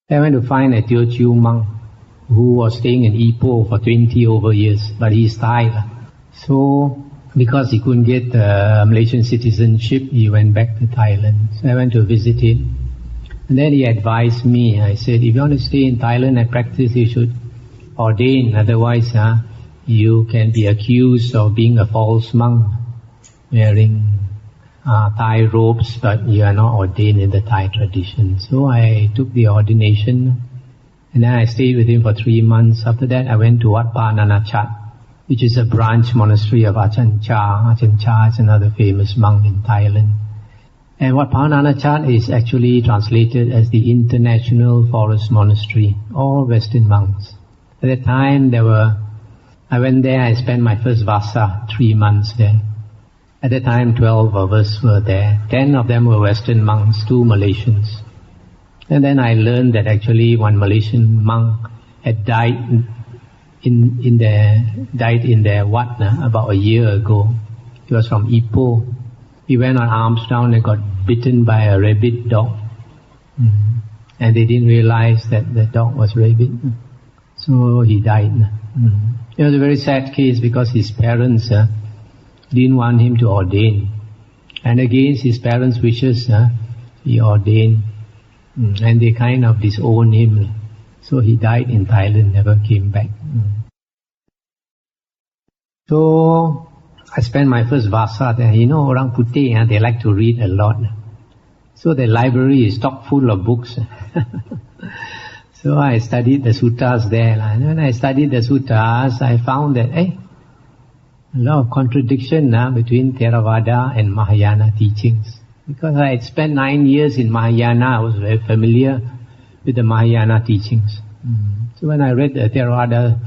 I went to find a Teochew monk who was staying in Ipoh for 20 over years, but he's Thai. So, because he couldn't get Malaysian citizenship, he went back to Thailand. So I went to visit him. And then he advised me, I said, if you want to stay in Thailand and practice, you should ordain, otherwise you can be accused of being a false monk, wearing Thai robes, but you are not ordained in the Thai tradition. So I took the ordination, and then I stayed with him for 3 months. After that, I went to Wat Pa Nanachat, which is a branch monastery of Ajahn Chah. Ajahn Chah is another famous monk in Thailand. And Wat Pa Nanachat is actually translated as the International Forest Monastery, all Western monks. At that time, I went there, I spent my first vasa, 3 months there. At that time, 12 of us were there. 10 of them were Western monks, 2 Malaysians. And then I learned that actually one Malaysian monk had died in their wat about a year ago. He was from Ipoh. He went on alms round and got bitten by a rabid dog. And they didn't realize that the dog was rabid. So he died. It was a very sad case because his parents didn't want him to ordain. And against his parents' wishes, he ordained. And they kind of disowned him. So he died in Thailand, never came back. So I spent my first vasa there. You know, orang putih, they like to read a lot. So the library is stock full of books. So I studied the suttas there. And when I studied the suttas, I found that, a lot of contradiction between Theravada and Mahayana teachings. Because I had spent 9 years in Mahayana, I was very familiar with the Mahayana teachings. So when I read the Theravada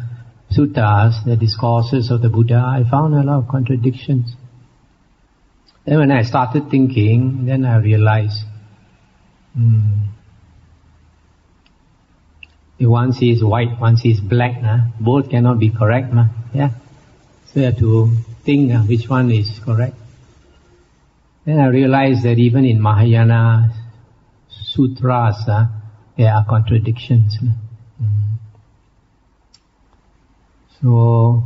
suttas, the discourses of the Buddha, I found a lot of contradictions. Then when I started thinking, then I realized, if one sees white, one sees black, both cannot be correct. Yeah. So you have to think which one is correct. Then I realized that even in Mahayana sutras, there are contradictions. So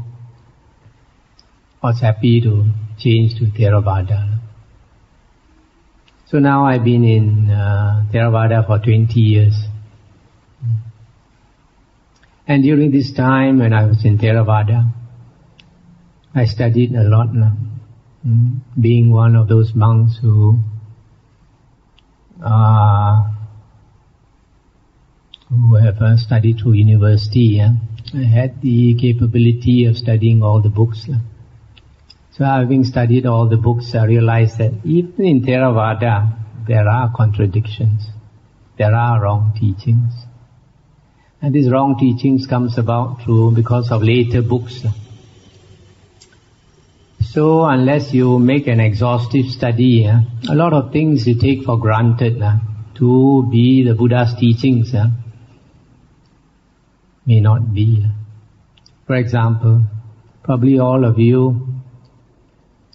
I was happy to change to Theravada. So now I've been in Theravada for 20 years. And during this time when I was in Theravada, I studied a lot, being one of those monks who have studied through university. I had the capability of studying all the books. So having studied all the books, I realized that even in Theravada, there are contradictions. There are wrong teachings. And these wrong teachings comes about because of later books. So unless you make an exhaustive study, a lot of things you take for granted to be the Buddha's teachings may not be. For example, probably all of you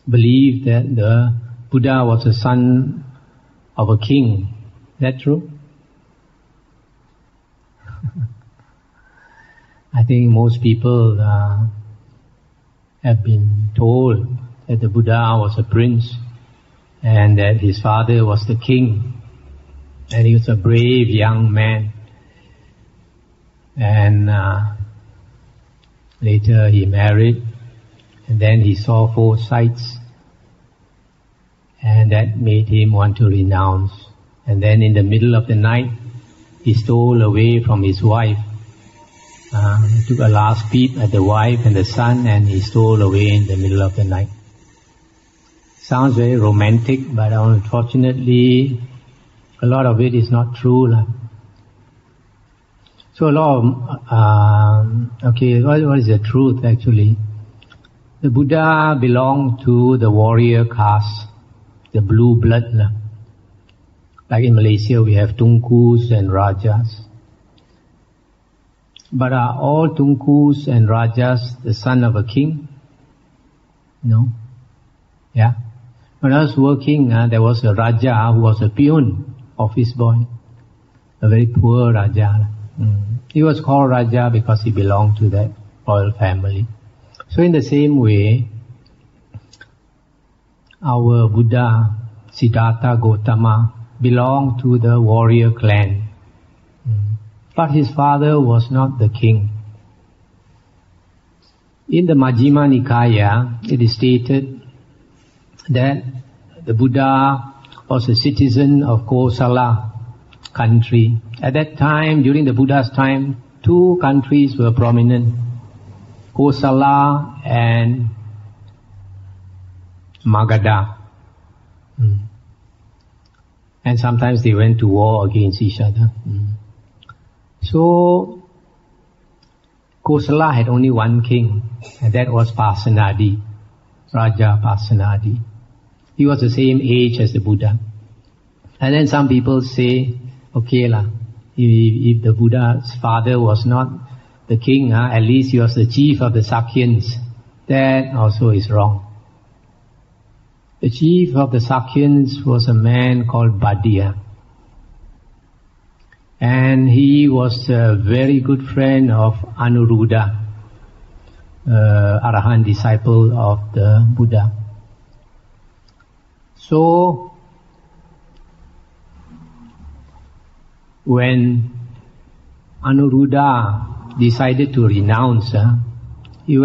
believe that the Buddha was the son of a king. Is that true? I think most people have been told that the Buddha was a prince and that his father was the king and he was a brave young man. And later he married, and then he saw 4 sights, and that made him want to renounce. And then in the middle of the night, he stole away from his wife. He took a last peep at the wife and the son, and he stole away in the middle of the night. Sounds very romantic, but unfortunately, a lot of it is not true. So a lot of, what is the truth actually? The Buddha belonged to the warrior caste, the blue blood. Like in Malaysia we have Tunkus and Rajas. But are all Tunkus and Rajas the son of a king? No. Yeah. When I was working, there was a Raja who was a peon, office boy. a very poor Raja. He was called Raja because he belonged to that royal family. So in the same way, our Buddha, Siddhartha Gautama, belonged to the warrior clan. But his father was not the king. In the Majjhima Nikaya, it is stated that the Buddha was a citizen of Kosala country. At that time, during the Buddha's time, two countries were prominent, Kosala and Magadha. And sometimes they went to war against each other. So, Kosala had only one king, and that was Pasenadi, Raja Pasenadi. He was the same age as the Buddha. And then some people say, okay if the Buddha's father was not the king, at least he was the chief of the Sakyans. That also is wrong. The chief of the Sakyans was a man called Bhaddiya. And he was a very good friend of Anuruddha, Arahant disciple of the Buddha. So, when Anuruddha decided to renounce, he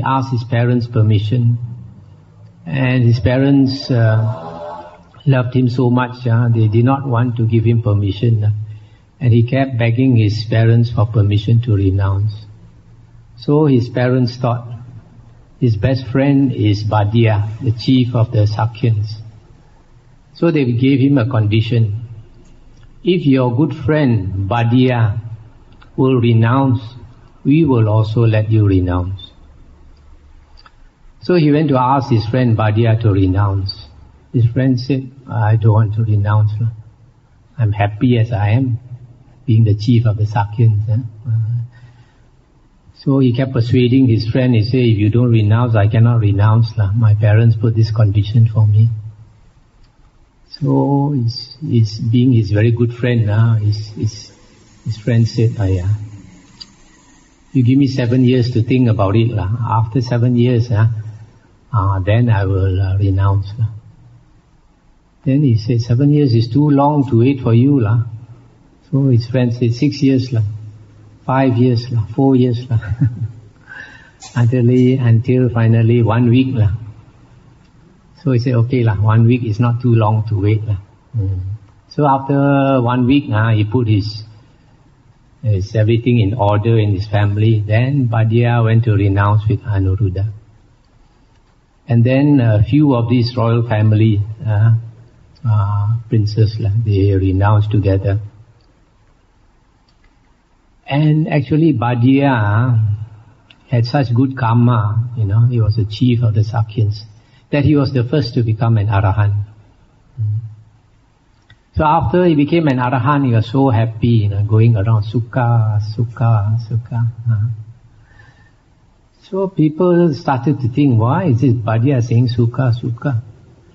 asked his parents' permission, and his parents loved him so much, they did not want to give him permission, and he kept begging his parents for permission to renounce. So his parents thought his best friend is Bhaddiya, the chief of the Sakyans. So they gave him a condition. If your good friend Bhaddiya will renounce, we will also let you renounce. So he went to ask his friend Bhaddiya to renounce. His friend said, I don't want to renounce. I'm happy as I am, being the chief of the Sakyans. So he kept persuading his friend. He said, if you don't renounce, I cannot renounce. My parents put this condition for me. So he's being his very good friend. His friend said, you give me 7 years to think about it. After 7 years, then I will renounce. Then he said, 7 years is too long to wait for you. So his friend said, 6 years. 5 years, 4 years, until finally 1 week. So he said, okay, 1 week is not too long to wait. So after 1 week, he put his everything in order in his family. Then Bhaddiya went to renounce with Anuruddha. And then a few of these royal family princes, they renounced together. And actually Bhaddiya had such good karma, he was the chief of the Sakyans, that he was the first to become an Arahant. So after he became an Arahant, he was so happy, going around Sukha. So people started to think, why is this Bhaddiya saying Sukha?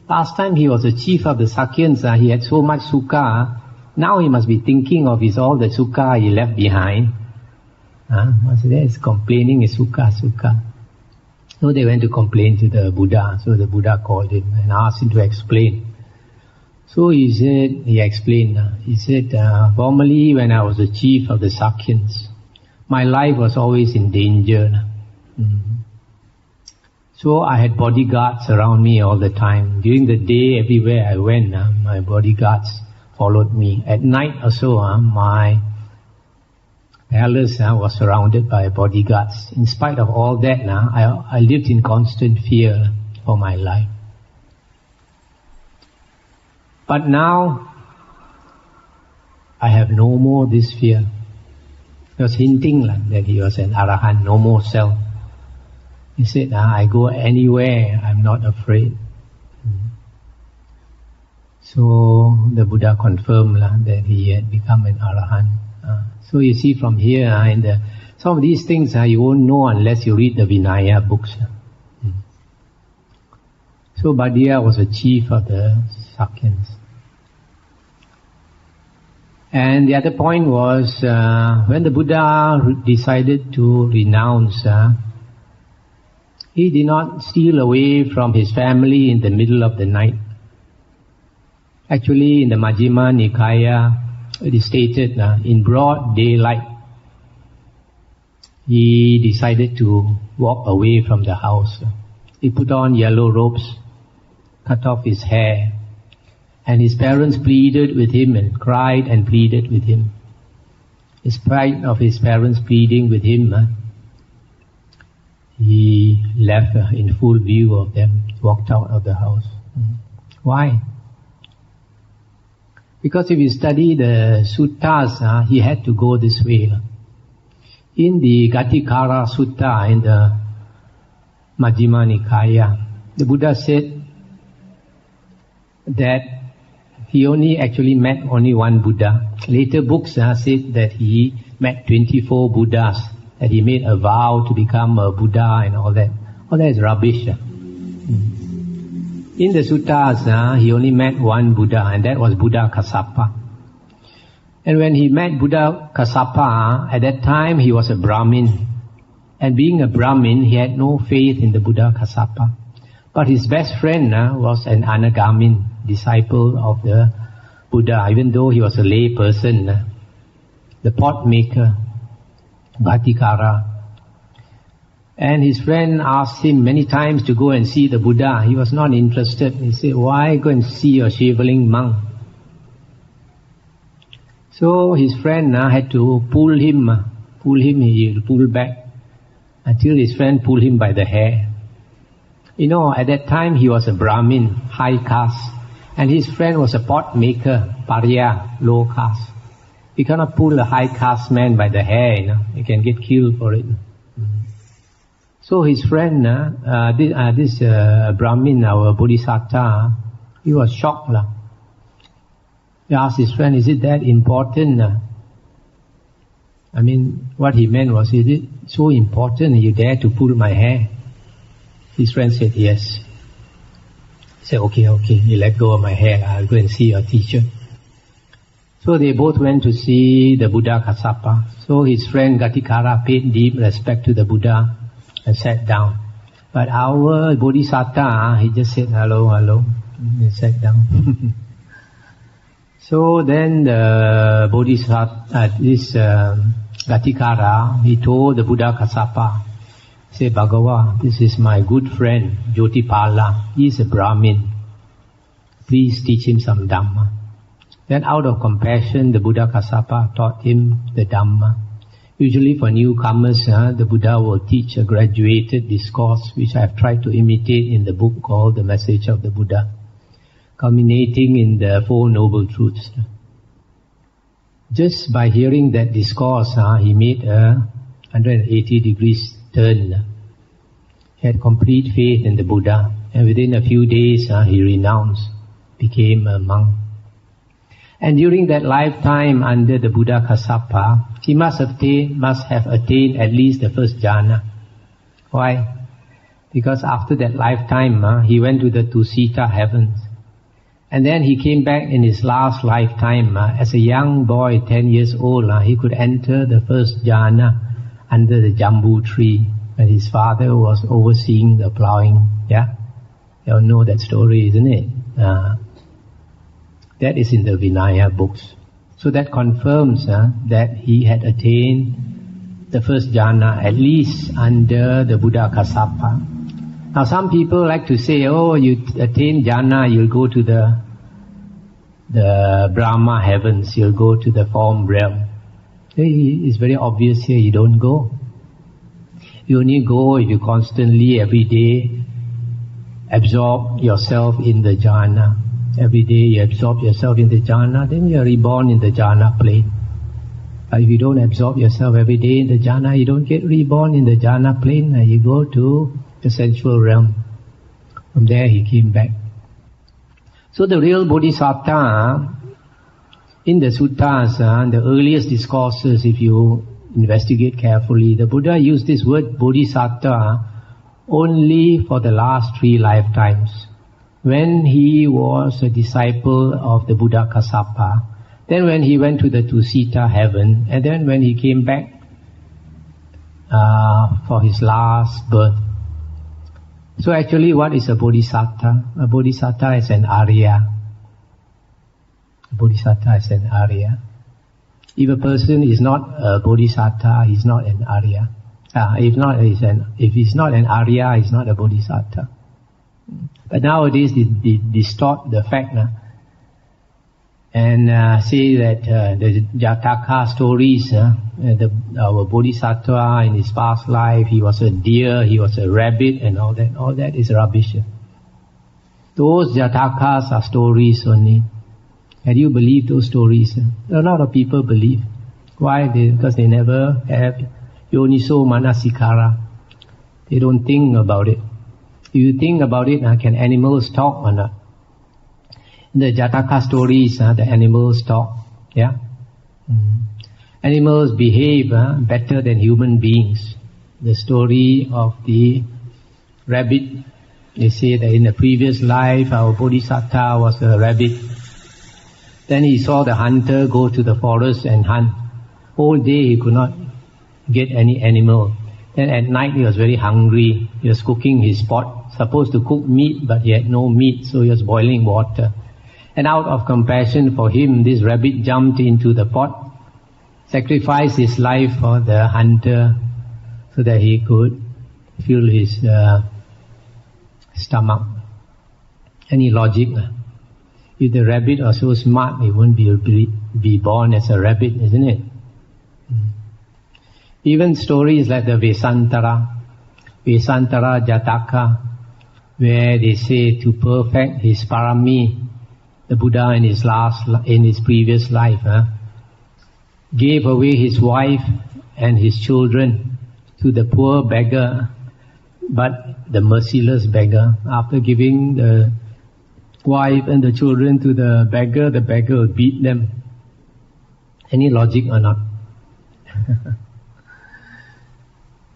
Last time he was the chief of the Sakyans, he had so much Sukha. Now he must be thinking of all the Sukha he left behind. What's there? He's complaining, is Sukha. So they went to complain to the Buddha. So the Buddha called him and asked him to explain. So he explained. He said, formerly when I was the chief of the Sakyans, my life was always in danger. So I had bodyguards around me all the time. During the day, everywhere I went, my bodyguards followed me. At night also, my palace was surrounded by bodyguards. In spite of all that, I lived in constant fear for my life. But now, I have no more this fear. He was hinting that he was an Arahant, no more self. He said, I go anywhere, I'm not afraid. So the Buddha confirmed that he had become an Arahant. So you see from here, some of these things you won't know unless you read the Vinaya books. So Bhaddiya was the chief of the Sakyans. And the other point was when the Buddha decided to renounce, he did not steal away from his family in the middle of the night. Actually, in the Majjhima Nikaya, it is stated in broad daylight, he decided to walk away from the house. He put on yellow robes, cut off his hair, and his parents pleaded with him and cried and pleaded with him. In spite of his parents pleading with him, he left in full view of them, walked out of the house. Why? Because if you study the suttas, he had to go this way. In the Gatikara Sutta, in the Majjhima Nikaya, the Buddha said that he only actually met only one Buddha. Later books said that he met 24 Buddhas, that he made a vow to become a Buddha and all that. All that is rubbish. In the suttas, he only met one Buddha, and that was Buddha Kassapa. And when he met Buddha Kassapa, at that time he was a Brahmin. And being a Brahmin, he had no faith in the Buddha Kassapa. But his best friend was an Anagamin, disciple of the Buddha, even though he was a lay person, the pot maker, Bhatikara. And his friend asked him many times to go and see the Buddha. He was not interested. He said, why go and see a shaveling monk? So his friend had to pull him, he pulled back until his friend pulled him by the hair. You know, at that time he was a Brahmin, high caste, and his friend was a pot maker, Pariya, low caste. You cannot pull a high caste man by the hair, you can get killed for it. So his friend, this Brahmin, our Bodhisattva, he was shocked. He asked his friend, is it that important? I mean, what he meant was, is it so important you dare to pull my hair? His friend said, yes. He said, okay, you let go of my hair, I'll go and see your teacher. So they both went to see the Buddha Kassapa. So his friend Gatikara paid deep respect to the Buddha and sat down. But our Bodhisattva, he just said, hello, and sat down. So then the Bodhisattva, this Gatikara, he told the Buddha Kassapa, say, Bhagava, this is my good friend, Jotipala. He is a Brahmin. Please teach him some Dhamma. Then out of compassion, the Buddha Kassapa taught him the Dhamma. Usually for newcomers, the Buddha will teach a graduated discourse, which I have tried to imitate in the book called The Message of the Buddha, culminating in the Four Noble Truths. Just by hearing that discourse, he made a 180 degrees turn. He had complete faith in the Buddha, and within a few days he renounced, became a monk. And during that lifetime under the Buddha Kassapa, he must have attained at least the first jhana. Why? Because after that lifetime, he went to the Tusita heavens. And then he came back in his last lifetime. As a young boy, 10 years old, he could enter the first jhana under the jambu tree when his father was overseeing the plowing. Yeah? You all know that story, isn't it? That is in the Vinaya books. So that confirms that he had attained the first jhana, at least under the Buddha Kassapa. Now some people like to say, oh, you attain jhana, you'll go to the Brahma heavens, you'll go to the form realm. It's very obvious here, you don't go. You only go if you constantly, every day, absorb yourself in the jhana. Every day you absorb yourself in the jhana, then you are reborn in the jhana plane. But if you don't absorb yourself every day in the jhana, you don't get reborn in the jhana plane, you go to the sensual realm. From there he came back. So the real Bodhisattva, in the suttas, the earliest discourses, if you investigate carefully, the Buddha used this word Bodhisattva only for the last 3 lifetimes. When he was a disciple of the Buddha Kassapa, Then when he went to the Tusita heaven, and then when he came back for his last birth. So actually, what is a Bodhisattva? A Bodhisattva is an Arya. A Bodhisattva is an Arya. If a person is not a Bodhisattva, he's not an Arya. If he's not an Arya, he's not a Bodhisattva. But nowadays they distort the fact and say that the Jataka stories, our Bodhisattva in his past life, he was a deer, he was a rabbit, and all that is rubbish. Those Jatakas are stories only. And you believe those stories? A lot of people believe. Why? Because they never have Yoniso Manasikara. They don't think about it. If you think about it, can animals talk or not? In the Jataka stories, the animals talk. Yeah? Animals behave better than human beings. The story of the rabbit, they say that in the previous life, our Bodhisattva was a rabbit. Then he saw the hunter go to the forest and hunt. All day he could not get any animal. Then at night he was very hungry. He was cooking his pot, supposed to cook meat, but he had no meat, so he was boiling water. And out of compassion for him, this rabbit jumped into the pot, sacrificed his life for the hunter so that he could fill his stomach. Any logic? If the rabbit was so smart, it wouldn't be born as a rabbit, isn't it? Even stories like the Vesantara Jataka, where they say to perfect his parami, the Buddha in his previous life, gave away his wife and his children to the poor beggar, but the merciless beggar. After giving the wife and the children to the beggar will beat them. Any logic or not?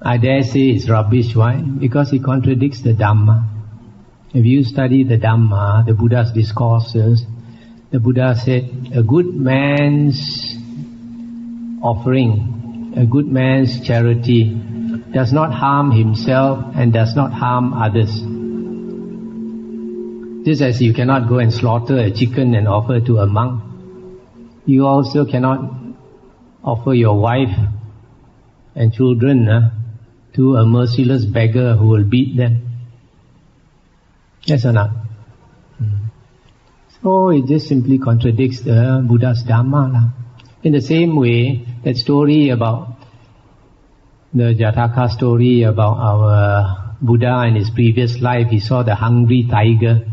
I dare say it's rubbish. Why? Because it contradicts the Dhamma. If you study the Dhamma, the Buddha's discourses, the Buddha said, a good man's offering, a good man's charity does not harm himself and does not harm others. Just as you cannot go and slaughter a chicken and offer to a monk, you also cannot offer your wife and children to a merciless beggar who will beat them. Yes or not? So it just simply contradicts the Buddha's Dhamma. In the same way, that story about the Jataka story about our Buddha in his previous life, he saw the hungry tiger.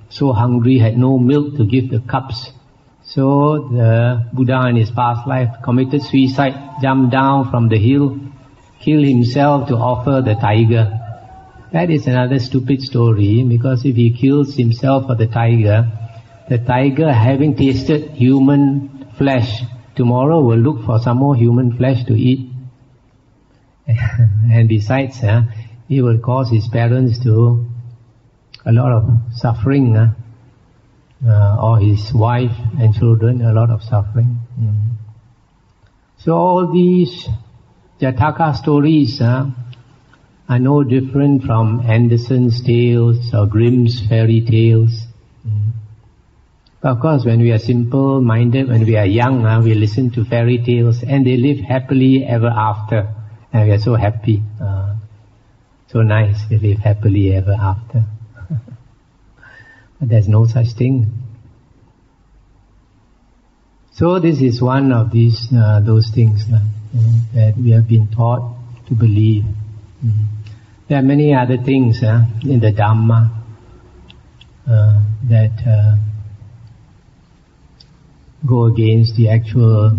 So hungry, had no milk to give the cubs. So the Buddha in his past life committed suicide, jumped down from the hill, killed himself to offer the tiger. That is another stupid story, because if he kills himself for the tiger having tasted human flesh, tomorrow will look for some more human flesh to eat. And besides, he will cause his parents to a lot of suffering, or his wife and children a lot of suffering. So all these Jataka stories are no different from Andersen's tales or Grimm's fairy tales. But of course, when we are simple-minded, when we are young, we listen to fairy tales and they live happily ever after. And we are so happy. So nice, they live happily ever after. But there's no such thing. So this is one of those things that we have been taught to believe. There are many other things in the Dhamma that go against the actual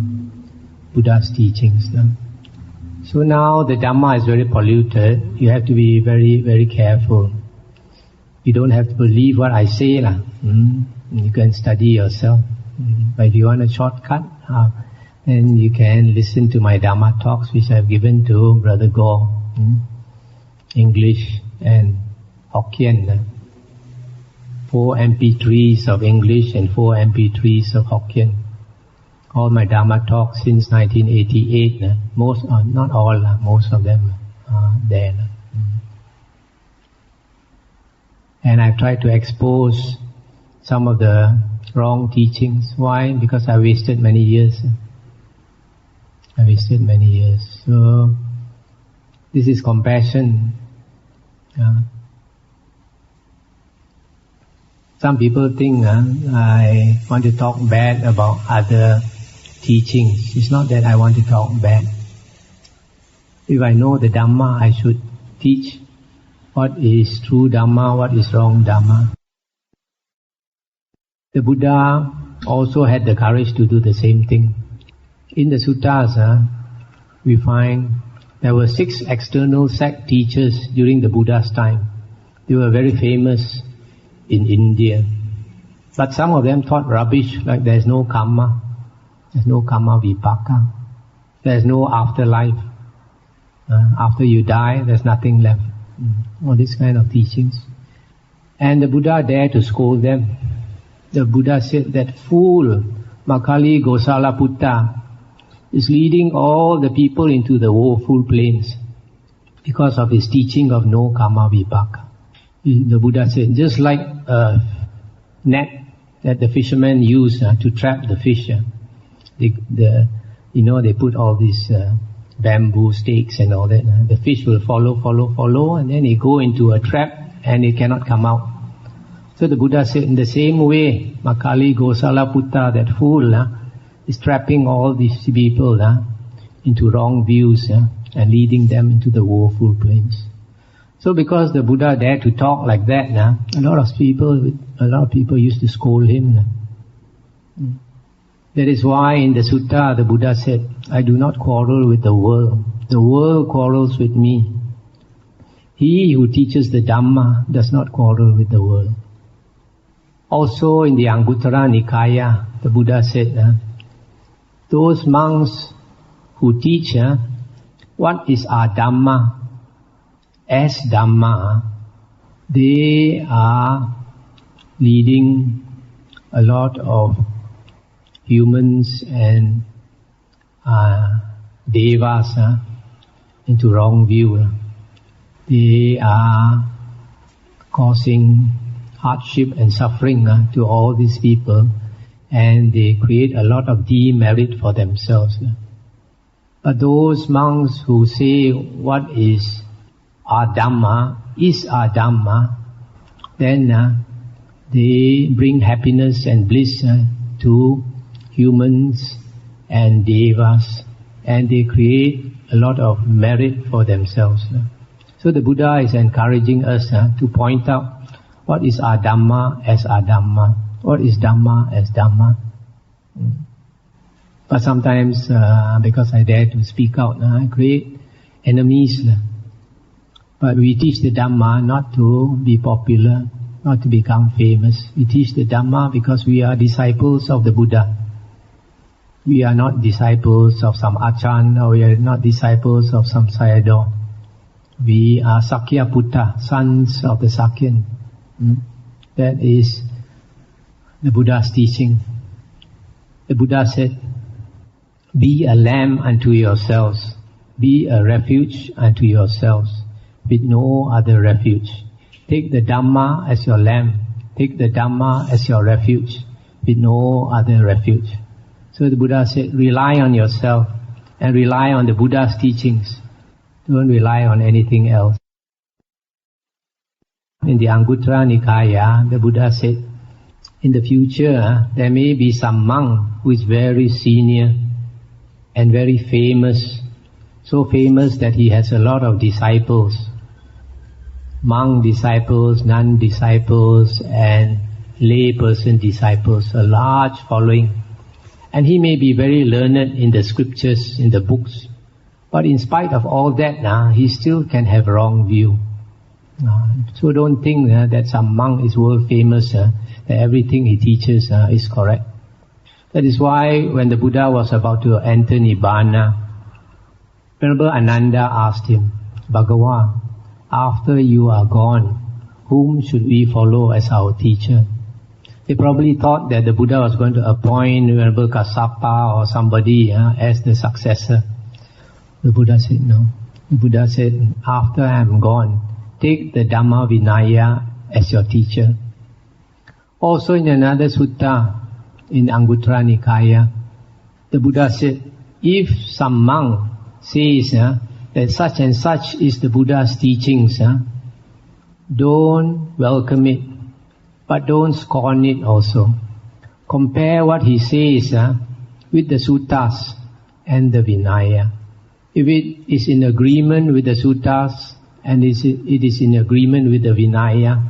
Buddha's teachings. So now the Dhamma is very polluted. You have to be very, very careful. You don't have to believe what I say. You can study yourself. But if you want a shortcut, then you can listen to my Dhamma talks which I have given to Brother Go. English and Hokkien. 4 MP3s of English and 4 MP3s of Hokkien. all my Dhamma talks since 1988. Most, not all, most of them are there. And I've tried to expose some of the wrong teachings. Why? Because I wasted many years. So, this is compassion. Some people think I want to talk bad about other teachings. It's not that I want to talk bad. If I know the Dhamma, I should teach what is true Dhamma, what is wrong Dhamma. The Buddha also had the courage to do the same thing. In the suttas, we find there were 6 external sect teachers during the Buddha's time. They were very famous in India. But some of them taught rubbish, like there's no karma, there's no karma vipaka, there's no afterlife. After you die, there's nothing left. All these kind of teachings. And the Buddha dared to scold them. The Buddha said that fool, Makali Gosala Putta, is leading all the people into the woeful plains because of his teaching of no karma vipaka. The Buddha said, just like a net that the fishermen use to trap the fish, they put all these bamboo stakes and all that. The fish will follow, and then it go into a trap and it cannot come out. So the Buddha said, in the same way, Makali Gosala Putta, that fool, is trapping all these people into wrong views and leading them into the woeful plains. So because the Buddha dared to talk like that, a lot of people used to scold him. That is why in the sutta the Buddha said, I do not quarrel with the world. The world quarrels with me. He who teaches the Dhamma does not quarrel with the world. Also in the Anguttara Nikaya, the Buddha said, those monks who teach what is our Dhamma as Dhamma, they are leading a lot of humans and devas into wrong view. They are causing hardship and suffering to all these people, and they create a lot of demerit for themselves. But those monks who say what is our Dhamma is our Dhamma, then they bring happiness and bliss to humans and devas, and they create a lot of merit for themselves. So the Buddha is encouraging us to point out what is our Dhamma as our Dhamma, what is Dhamma as Dhamma. But sometimes, because I dare to speak out, I create enemies. But we teach the Dhamma not to be popular, not to become famous. We teach the Dhamma because we are disciples of the Buddha. We are not disciples of some Achan, or we are not disciples of some Sayadaw. We are Sakya Putta, sons of the Sakyan. That is the Buddha's teaching. The Buddha said, be a lamb unto yourselves, be a refuge unto yourselves, with no other refuge. Take the Dhamma as your lamb, take the Dhamma as your refuge, with no other refuge. So the Buddha said, rely on yourself and rely on the Buddha's teachings. Don't rely on anything else. In the Anguttara Nikaya, the Buddha said, in the future, there may be some monk who is very senior and very famous, so famous that he has a lot of disciples, monk disciples, nun disciples, and lay person disciples, a large following. And he may be very learned in the scriptures, in the books, but in spite of all that, he still can have wrong view. So don't think that some monk is world famous, that everything he teaches is correct. That is why when the Buddha was about to enter Nibbana, Venerable Ananda asked him, Bhagavan, after you are gone, whom should we follow as our teacher? They probably thought that the Buddha was going to appoint Venerable Kassapa or somebody as the successor. The Buddha said no. The Buddha said, after I am gone, take the Dhamma Vinaya as your teacher. Also in another sutta, in Anguttara Nikaya, the Buddha said, if some monk says that such and such is the Buddha's teachings, don't welcome it, but don't scorn it also. Compare what he says with the suttas and the Vinaya. If it is in agreement with the suttas and it is in agreement with the Vinaya,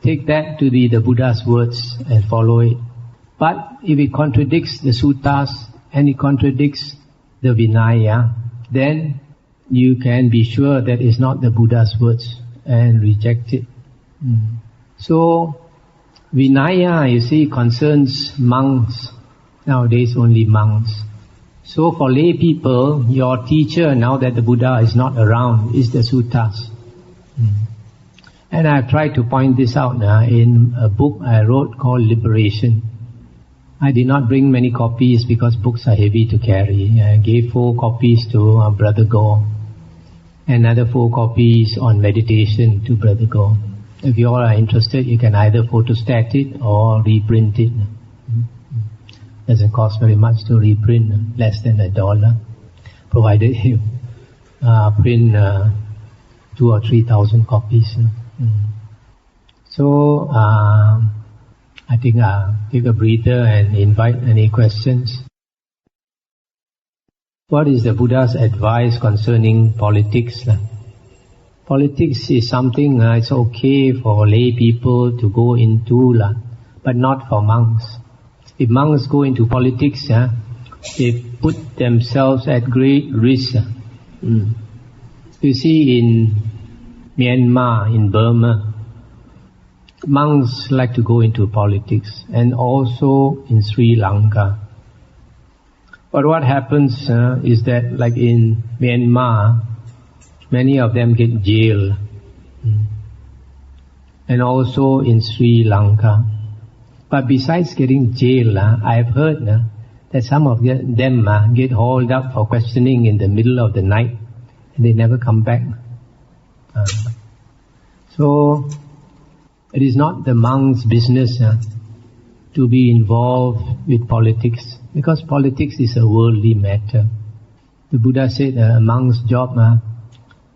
take that to be the Buddha's words and follow it. But if it contradicts the suttas and it contradicts the Vinaya, then you can be sure that it's not the Buddha's words and reject it. So, Vinaya, you see, concerns monks. Nowadays only monks. So for lay people, your teacher, now that the Buddha is not around, is the suttas. And I've tried to point this out in a book I wrote called Liberation. I did not bring many copies because books are heavy to carry. I gave 4 copies to Brother Gore. Another 4 copies on meditation to Brother Gore. If you all are interested, you can either photostat it or reprint it. Doesn't cost very much to reprint, less than $1, provided you print 2,000 or 3,000 copies. So, I think I'll take a breather and invite any questions. What is the Buddha's advice concerning politics? Politics is something it's okay for lay people to go into, but not for monks. If monks go into politics, they put themselves at great risk. You see, in Myanmar, in Burma, monks like to go into politics, and also in Sri Lanka. But what happens is that, like in Myanmar, many of them get jailed. And also in Sri Lanka. But besides getting jailed, I've heard that some of them get hauled up for questioning in the middle of the night, and they never come back. So, it is not the monk's business to be involved with politics, because politics is a worldly matter. The Buddha said a monk's job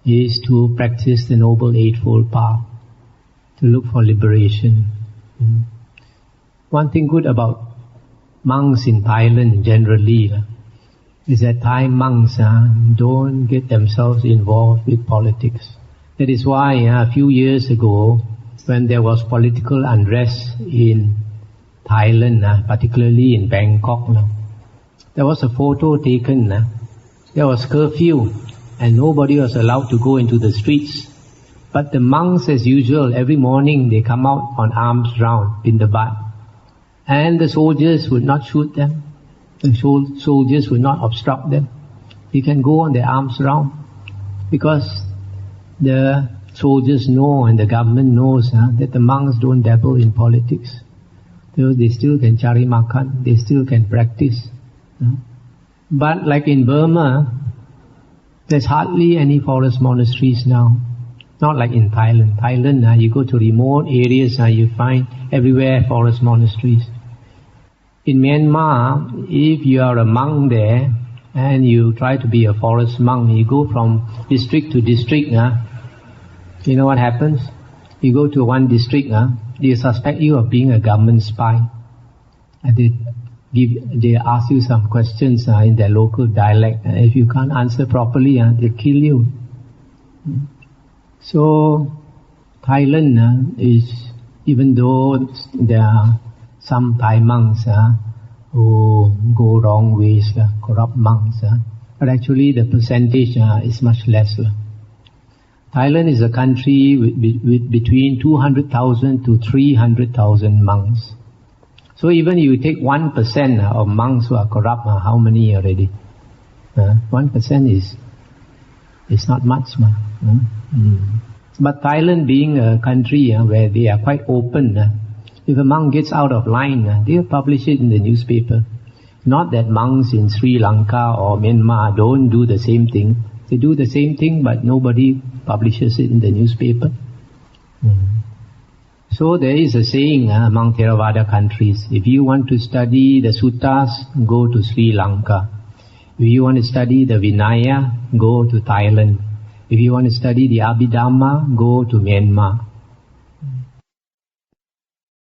is to practice the Noble Eightfold Path, to look for liberation. One thing good about monks in Thailand generally is that Thai monks don't get themselves involved with politics. That is why a few years ago, when there was political unrest in Thailand, particularly in Bangkok, there was a photo taken. There was curfew and nobody was allowed to go into the streets. But the monks, as usual, every morning they come out on arms round in the bath. And the soldiers would not shoot them. The soldiers would not obstruct them. They can go on their arms round, because the soldiers know and the government knows that the monks don't dabble in politics. They still can chari makan, they still can practice. But like in Burma, there's hardly any forest monasteries now. Not like in Thailand. Thailand, you go to remote areas, you find everywhere forest monasteries. In Myanmar, if you are a monk there and you try to be a forest monk, you go from district to district, you know what happens? You go to one district, they suspect you of being a government spy. And they ask you some questions in their local dialect. If you can't answer properly, they kill you. So, Thailand is, even though there are some Thai monks who go wrong ways, corrupt monks, but actually the percentage is much less. Thailand is a country with between 200,000 to 300,000 monks. So even if you take 1% of monks who are corrupt, how many already? 1% is not much. But Thailand being a country where they are quite open, If a monk gets out of line, they'll publish it in the newspaper. Not that monks in Sri Lanka or Myanmar don't do the same thing. They do the same thing, but nobody publishes it in the newspaper. So there is a saying among Theravada countries, if you want to study the suttas, go to Sri Lanka. If you want to study the Vinaya, go to Thailand. If you want to study the Abhidhamma, go to Myanmar.